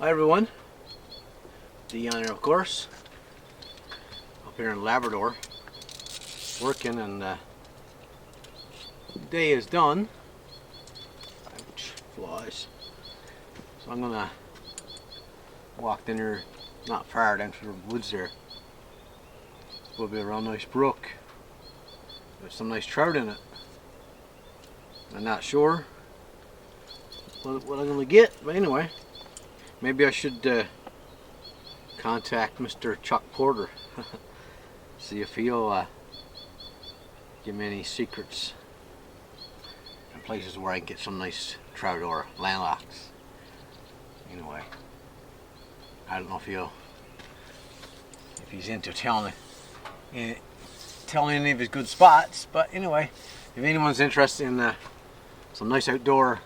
Hi everyone, Dion here of course, up here in Labrador, working, and the day is done. Ouch, flies. So I'm gonna walk down here, not far down through the woods there. Will be a real nice brook. There's some nice trout in it. I'm not sure what I'm gonna get, but anyway. Maybe I should contact Mr. Chuck Porter, see if he'll give me any secrets and places where I can get some nice trout or landlocks. Anyway, I don't know if he's into telling any of his good spots, but anyway, if anyone's interested in some nice outdoor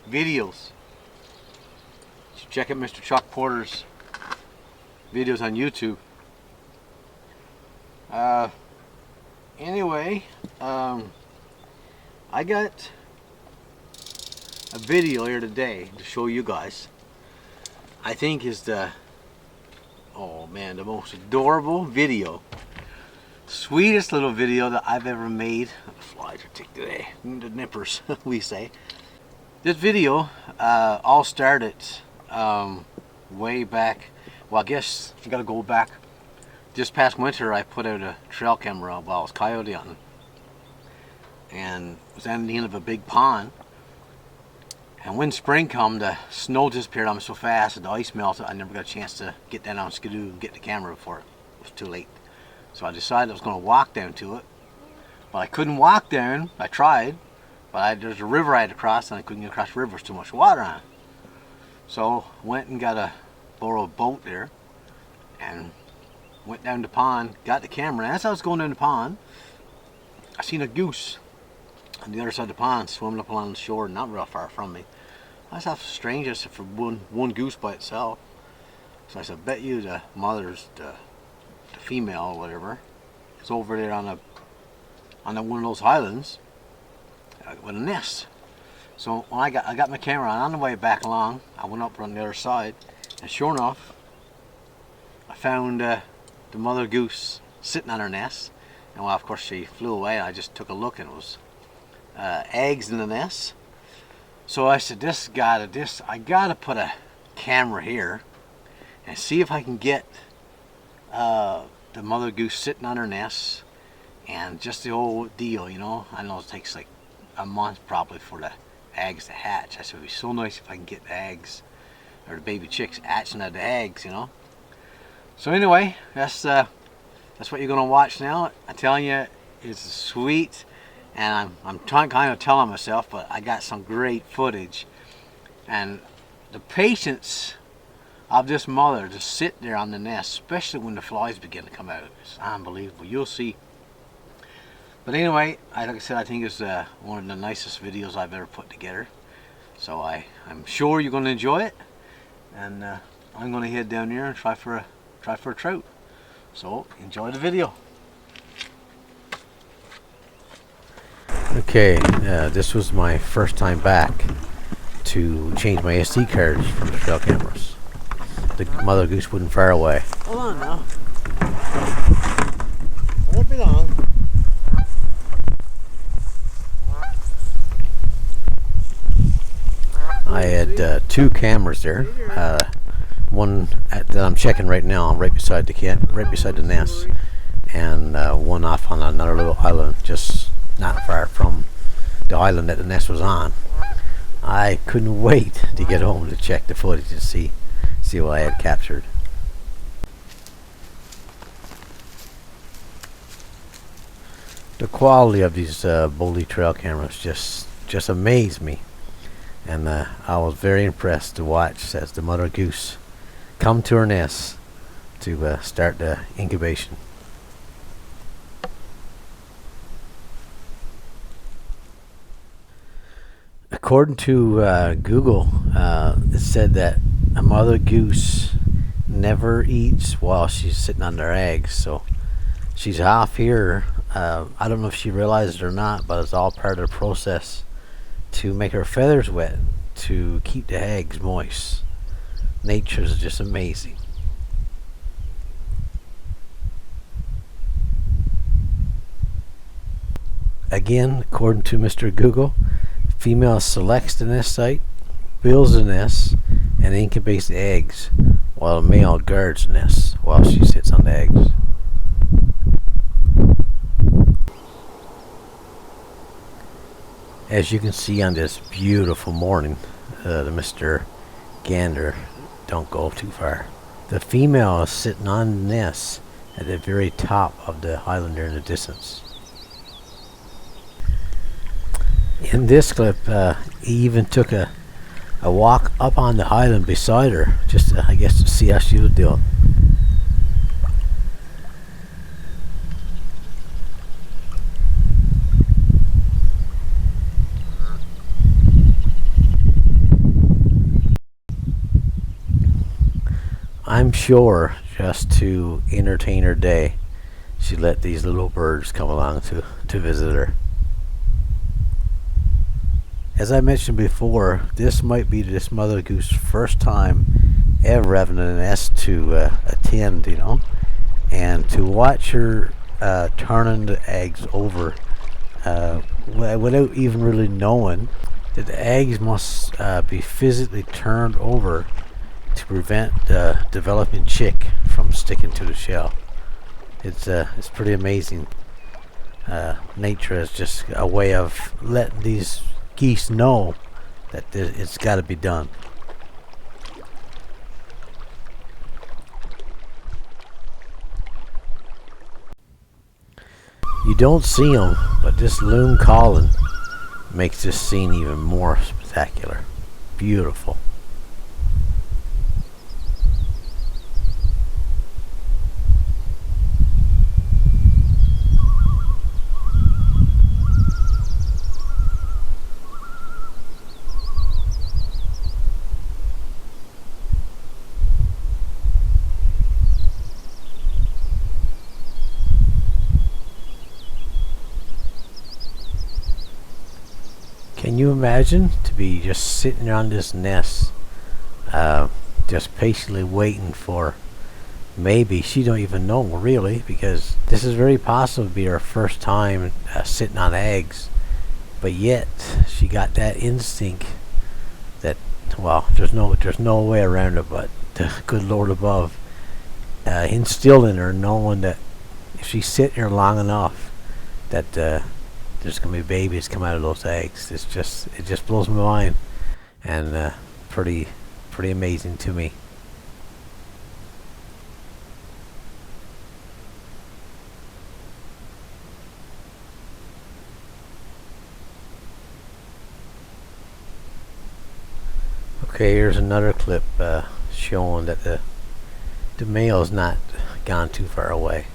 videos, check out Mr. Chuck Porter's videos on YouTube. Anyway, I got a video here today to show you guys. I think is the most adorable video, sweetest little video that I've ever made. The flies are ticked today, the nippers we say. This video all started way back, well, I guess you gotta go back. This past winter I put out a trail camera while I was coyote hunting, and it was at the end of a big pond, and when spring come, the snow disappeared on me so fast and the ice melted, I never got a chance to get down on skidoo and get the camera before it was too late. So I decided I was going to walk down to it, but I couldn't walk down. I tried, but there's a river I had to cross, and I couldn't get across the river. There's too much water on it. So went and borrowed a boat there and went down the pond, got the camera, and as I was going down the pond, I seen a goose on the other side of the pond swimming up along the shore, not real far from me. I thought strange as for one goose by itself. So I said, bet you the mother's the female or whatever is over there on one of those islands with a nest. So when I got my camera on the way back along, I went up on the other side, and sure enough, I found the mother goose sitting on her nest. And well, of course she flew away, and I just took a look, and it was eggs in the nest. So I said, I gotta put a camera here and see if I can get the mother goose sitting on her nest, and just the old deal, you know. I know it takes like a month probably for the eggs to hatch. I said, it'd be so nice if I can get the eggs or the baby chicks hatching out of the eggs, you know. So anyway, that's what you're gonna watch now. I'm telling you, it's sweet, and I'm kind of telling myself, but I got some great footage, and the patience of this mother to sit there on the nest, especially when the flies begin to come out, it's unbelievable. You'll see. But anyway, like I said, I think it's one of the nicest videos I've ever put together. So I'm sure you're going to enjoy it, and I'm going to head down there and try for a trout. So enjoy the video. Okay, this was my first time back to change my SD cards from the trail cameras. The mother goose wouldn't fire away. Hold on now. It won't be long. I had two cameras there. One that I'm checking right now, right beside the nest, and one off on another little island, just not far from the island that the nest was on. I couldn't wait to get home to check the footage and see what I had captured. The quality of these boly trail cameras just amazed me. And I was very impressed to watch as the mother goose come to her nest to start the incubation. According to Google, it said that a mother goose never eats while she's sitting on their eggs. So she's off here. I don't know if she realized it or not, but it's all part of the process to make her feathers wet to keep the eggs moist. Nature is just amazing. Again, according to Mr. Google, female selects the nest site, builds the nest, and incubates the eggs, while the male guards the nest while she sits on the eggs. As you can see on this beautiful morning, the Mr. Gander don't go too far. The female is sitting on the nest at the very top of the highland there in the distance. In this clip, he even took a walk up on the highland beside her, just to, I guess, to see how she was doing. I'm sure just to entertain her day, she let these little birds come along to visit her. As I mentioned before, this might be this mother goose first time ever having an nest to attend, you know, and to watch her turning the eggs over without even really knowing that the eggs must be physically turned over to prevent the developing chick from sticking to the shell. It's pretty amazing. Nature is just a way of letting these geese know that it's got to be done. You don't see them, but this LOM Coling makes this scene even more spectacular. Beautiful. Can you imagine to be just sitting on this nest, just patiently waiting for, maybe she don't even know really, because this is very possible to be her first time sitting on eggs, but yet she got that instinct that, well, there's no way around it, but the good Lord above instilled in her, knowing that if she's sitting here long enough, that there's gonna be babies come out of those eggs. It just blows my mind, and pretty amazing to me. Okay, here's another clip showing that the male's not gone too far away.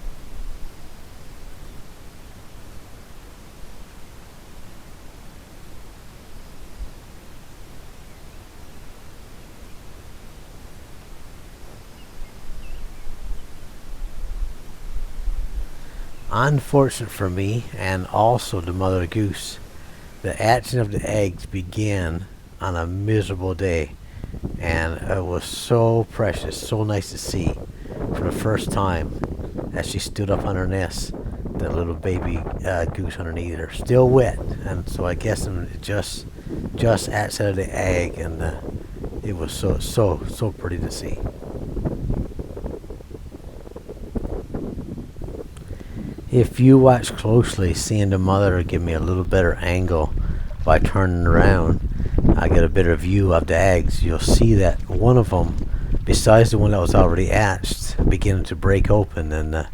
Unfortunate for me, and also the mother goose, the hatching of the eggs began on a miserable day, and it was so precious, so nice to see for the first time as she stood up on her nest, the little baby goose underneath her, still wet, and so I guess it just hatched out of the egg, and it was so pretty to see. If you watch closely, seeing the mother will give me a little better angle by turning around. I get a better view of the eggs. You'll see that one of them, besides the one that was already hatched, beginning to break open, and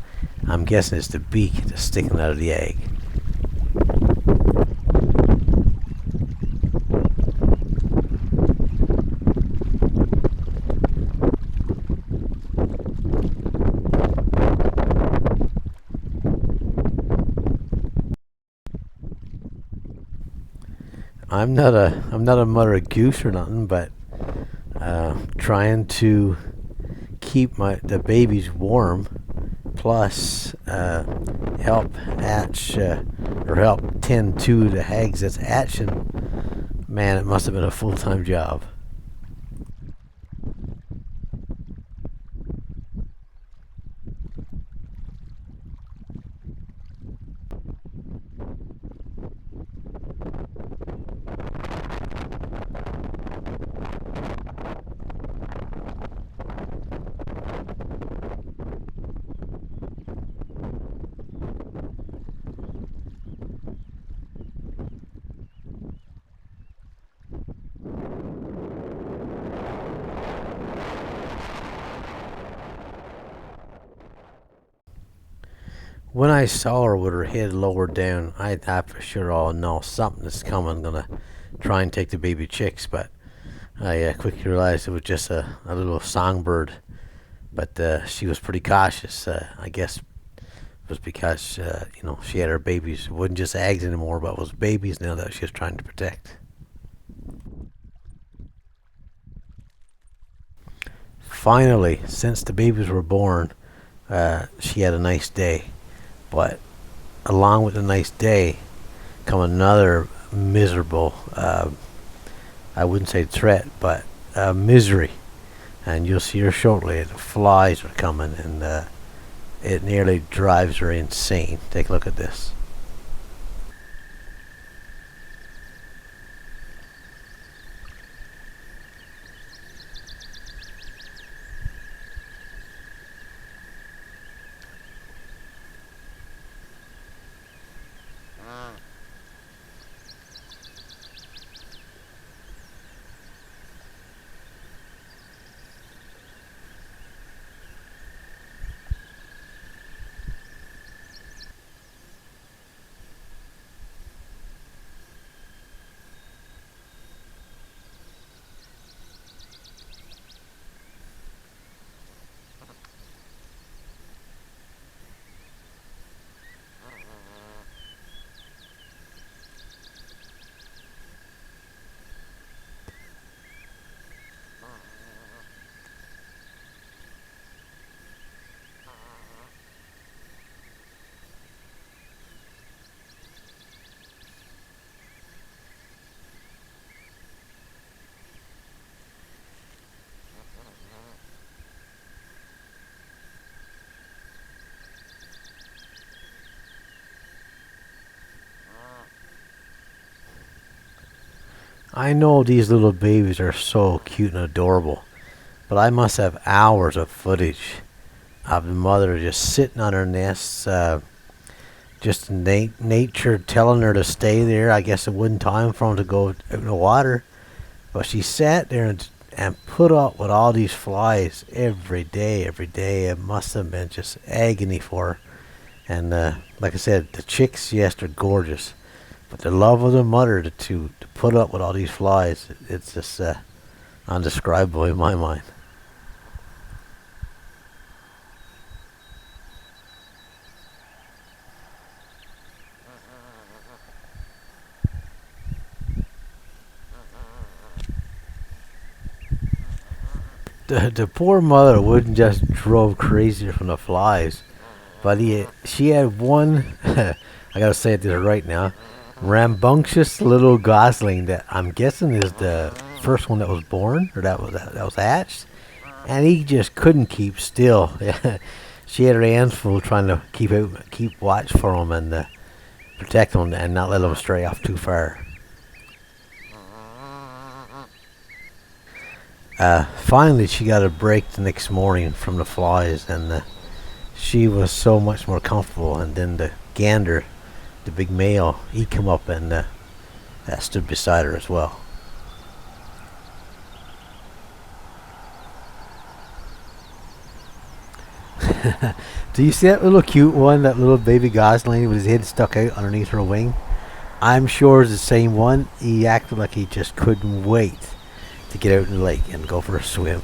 I'm guessing it's the beak that's sticking out of the egg. I'm not a mother goose or nothing, but trying to keep the babies warm, plus help hatch or help tend to the eggs that's hatching. Man, it must have been a full-time job. When I saw her with her head lowered down, I thought for sure, oh no, something is coming, gonna try and take the baby chicks, but I quickly realized it was just a little songbird. But she was pretty cautious. I guess it was because she had her babies. It wasn't just eggs anymore, but it was babies now that she was trying to protect. Finally, since the babies were born, she had a nice day. But along with the nice day come another miserable, I wouldn't say threat, but misery. And you'll see her shortly. The flies are coming, and it nearly drives her insane. Take a look at this. I know these little babies are so cute and adorable, but I must have hours of footage of the mother just sitting on her nest, just nature telling her to stay there. I guess it wasn't time for them to go out in the water, but she sat there and put up with all these flies every day, every day. It must have been just agony for her. And like I said, the chicks, yes, they're gorgeous. But the love of the mother to put up with all these flies, it's just undescribable in my mind. The poor mother wouldn't just drove crazier from the flies, but she had one, I gotta say it this right now, rambunctious little gosling that I'm guessing is the first one that was born, or that was hatched, and he just couldn't keep still. She had her hands full trying to keep watch for him and protect him and not let him stray off too far. Finally, she got a break the next morning from the flies, and she was so much more comfortable. And then the gander, the big male, he come up and stood beside her as well. Do you see that little cute one, that little baby gosling with his head stuck out underneath her wing? I'm sure it's the same one. He acted like he just couldn't wait to get out in the lake and go for a swim.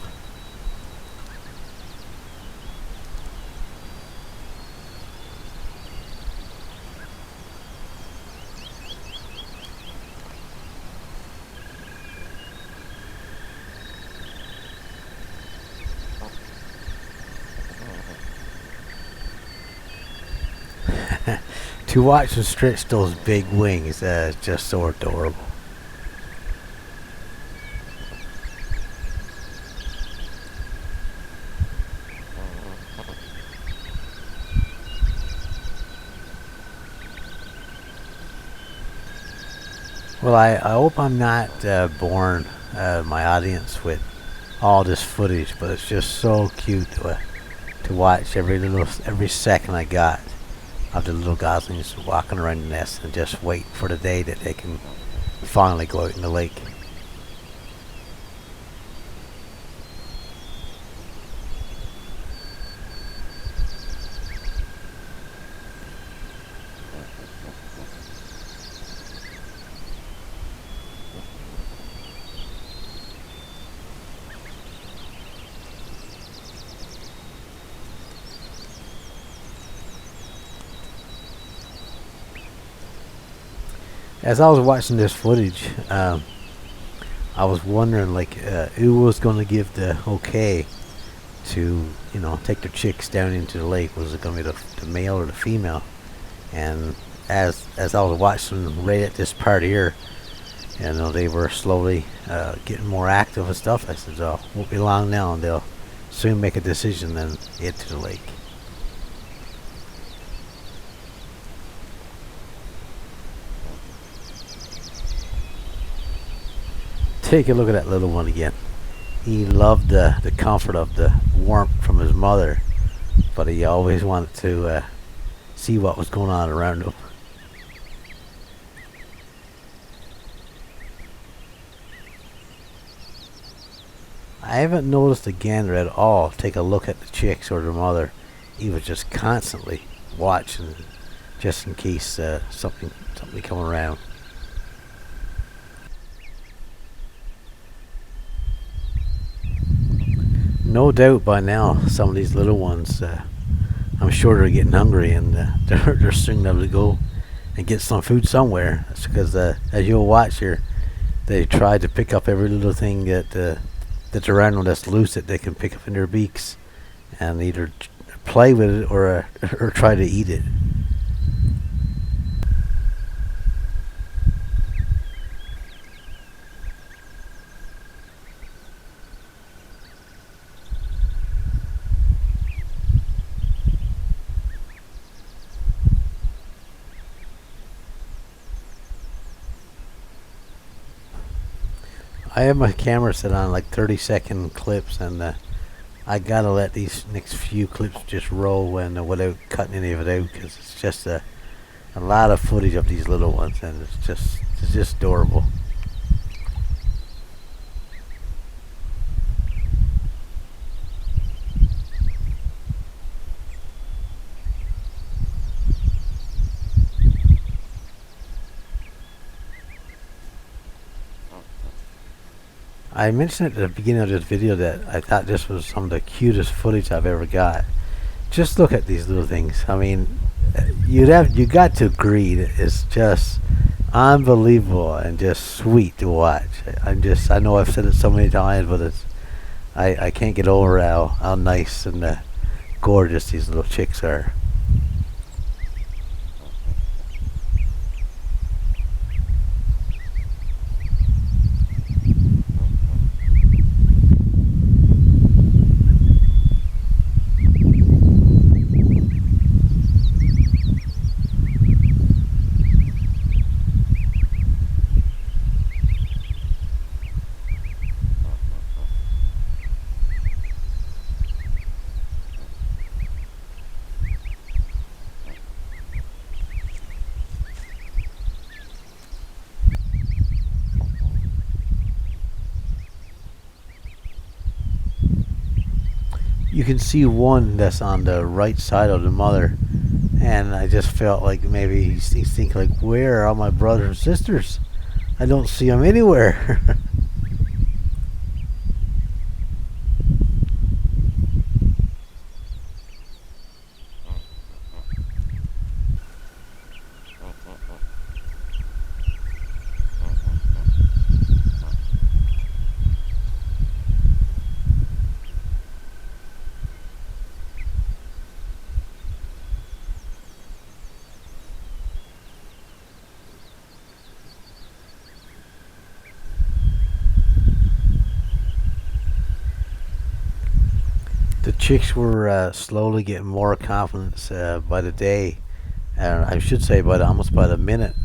To watch him stretch those big wings is just so adorable. Well, I hope I'm not boring my audience with all this footage, but it's just so cute to watch every second I got of the little goslings walking around the nest and just wait for the day that they can finally go out in the lake. As I was watching this footage, I was wondering like who was going to give the okay to take their chicks down into the lake. Was it going to be the male or the female? And as I was watching right at this part here, they were slowly getting more active and stuff. I said, "Oh, won't be long now, and they'll soon make a decision and head to the lake." Take a look at that little one again. He loved the comfort of the warmth from his mother, but he always wanted to see what was going on around him. I haven't noticed the gander at all take a look at the chicks or their mother. He was just constantly watching, just in case something come around. No doubt by now, some of these little ones, I'm sure they're getting hungry, and they're soon able to go and get some food somewhere. That's because, as you'll watch here, they try to pick up every little thing that's around them that's loose that they can pick up in their beaks, and either play with it or try to eat it. I have my camera set on like 30-second clips, and I gotta let these next few clips just roll without cutting any of it out, because it's just a lot of footage of these little ones, and it's just adorable. I mentioned at the beginning of this video that I thought this was some of the cutest footage I've ever got. Just look at these little things. I mean, you got to agree that it's just unbelievable and just sweet to watch. I know I've said it so many times, but I can't get over how nice and gorgeous these little chicks are. You can see one that's on the right side of the mother, and I just felt like maybe he's thinking like, where are all my brothers and sisters? I don't see them anywhere. The chicks were slowly getting more confidence by the day, I should say almost by the minute.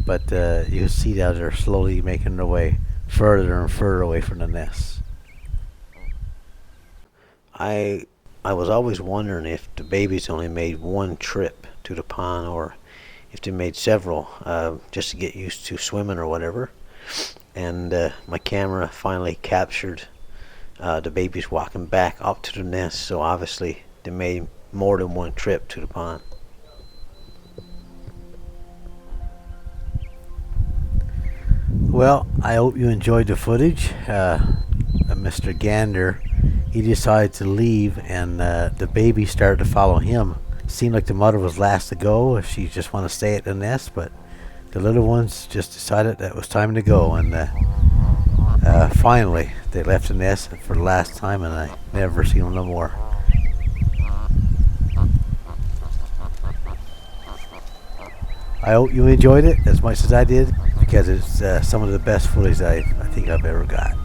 But you see that they're slowly making their way further and further away from the nest. I was always wondering if the babies only made one trip to the pond, or if they made several just to get used to swimming or whatever. And my camera finally captured the babies walking back up to the nest, so obviously they made more than one trip to the pond. Well, I hope you enjoyed the footage. Mr. Gander, he decided to leave, and the baby started to follow him. Seemed like the mother was last to go. She just wanted to stay at the nest, but the little ones just decided that it was time to go, and finally they left the nest for the last time, and I never seen them no more. I hope you enjoyed it as much as I did, because it's some of the best footage I think I've ever got.